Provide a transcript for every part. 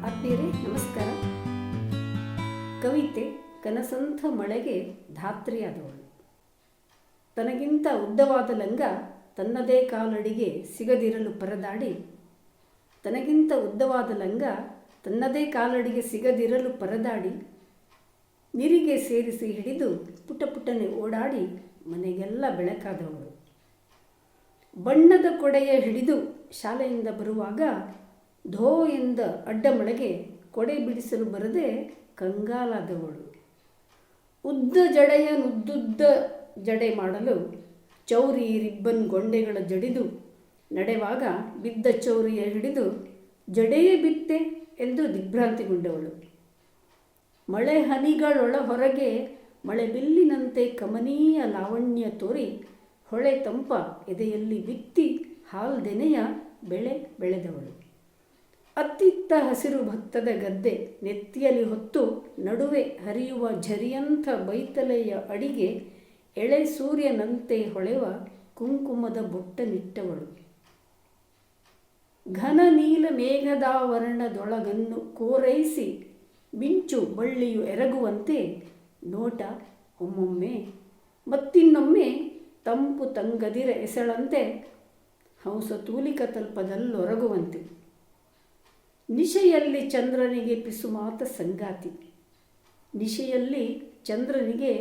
ಆತ್ಮೀಯರೇ ನಮಸ್ಕಾರ. ಕವಿತೆ ಕನಸಂಥ ಮಳೆಗೆ ಧಾತ್ರಿಯಾದವಳು. ತನಗಿಂತ ಉದ್ದವಾದ ಲಂಗ ತನ್ನದೇ ಕಾಲಡಿಗೆ ಸಿಗದಿರಲು ಪರದಾಡಿ, ತನಗಿಂತ ಉದ್ದವಾದ ಲಂಗ ತನ್ನದೇ ಕಾಲಡಿಗೆ ಸಿಗದಿರಲು ಪರದಾಡಿ, ನೀರಿಗೆ ಸೇರಿಸಿ ಹಿಡಿದು ಪುಟಪುಟನೆ ಓಡಾಡಿ ಮನೆಗೆಲ್ಲ ಬೆಳಕಾದವಳು. ಬಣ್ಣದ ಕೊಡೆಯ ಹಿಡಿದು ಶಾಲೆಯಿಂದ ಬರುವಾಗ ಧೋ ಎಂದ ಅಡ್ಡ ಮಳೆಗೆ ಕೊಡೆ ಬಿಡಿಸಲು ಬರದೆ ಕಂಗಾಲಾದವಳು. ಉದ್ದ ಜಡೆಯ ನುದ್ದುದ್ದ ಜಡೆ ಮಾಡಲು ಚೌರಿ ರಿಬ್ಬನ್ ಗೊಂಡೆಗಳ ಜಡಿದು ನಡೆವಾಗ ಬಿದ್ದ ಚೌರಿಯ ಹಿಡಿದು ಜಡೆಯೇ ಬಿತ್ತೆ ಎಂದು ದಿಗ್ಭ್ರಾಂತಿಗೊಂಡವಳು. ಮಳೆ ಹನಿಗಳೊಳ ಹೊರಗೆ ಮಳೆ ಬಿಲ್ಲಿನಂತೆ ಕಮನೀಯ ಲಾವಣ್ಯ ತೋರಿ ಹೊಳೆ ತಂಪ ಎದೆಯಲ್ಲಿ ಬಿತ್ತಿ ಹಾಲ್ದೆನೆಯ ಬೆಳೆ ಬೆಳೆದವಳು. ಅತ್ತಿತ್ತ ಹಸಿರು ಭತ್ತದ ಗದ್ದೆ ನೆತ್ತಿಯಲ್ಲಿ ಹೊತ್ತು ನಡುವೆ ಹರಿಯುವ ಝರಿಯಂಥ ಬೈತಲೆಯ ಅಡಿಗೆ ಎಳೆ ಸೂರ್ಯನಂತೆ ಹೊಳೆವ ಕುಂಕುಮದ ಬೊಟ್ಟನಿಟ್ಟವಳು. ಘನ ನೀಲ ಮೇಘದಾವರಣದೊಳಗನ್ನು ಕೋರೈಸಿ ಮಿಂಚು ಬಳ್ಳಿಯು ಎರಗುವಂತೆ ನೋಟ ಒಮ್ಮೊಮ್ಮೆ ಮತ್ತಿನ್ನೊಮ್ಮೆ ತಂಪು ತಂಗದಿರ ಎಸಳಂತೆ ಹಂಸ ತೂಲಿಕ ತಲ್ಪದಲ್ಲೊರಗುವಂತೆ. ನಿಶೆಯಲ್ಲಿ ಚಂದ್ರನಿಗೆ ಪಿಸುಮಾತ ಸಂಗಾತಿ, ನಿಶೆಯಲ್ಲಿ ಚಂದ್ರನಿಗೆ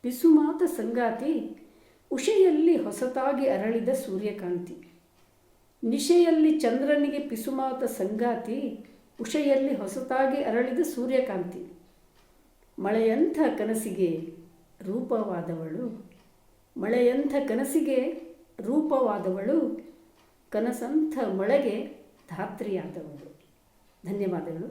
ಪಿಸುಮಾತ ಸಂಗಾತಿ, ಉಷೆಯಲ್ಲಿ ಹೊಸತಾಗಿ ಅರಳಿದ ಸೂರ್ಯಕಾಂತಿ. ನಿಶೆಯಲ್ಲಿ ಚಂದ್ರನಿಗೆ ಪಿಸುಮಾತ ಸಂಗಾತಿ, ಉಷೆಯಲ್ಲಿ ಹೊಸತಾಗಿ ಅರಳಿದ ಸೂರ್ಯಕಾಂತಿ. ಮಳೆಯಂಥ ಕನಸಿಗೆ ರೂಪವಾದವಳು, ಮಳೆಯಂಥ ಕನಸಿಗೆ ರೂಪವಾದವಳು, ಕನಸಂಥ ಮಳೆಗೆ ಧಾತ್ರಿಯಾದವಳು. ಧನ್ಯವಾದಗಳು.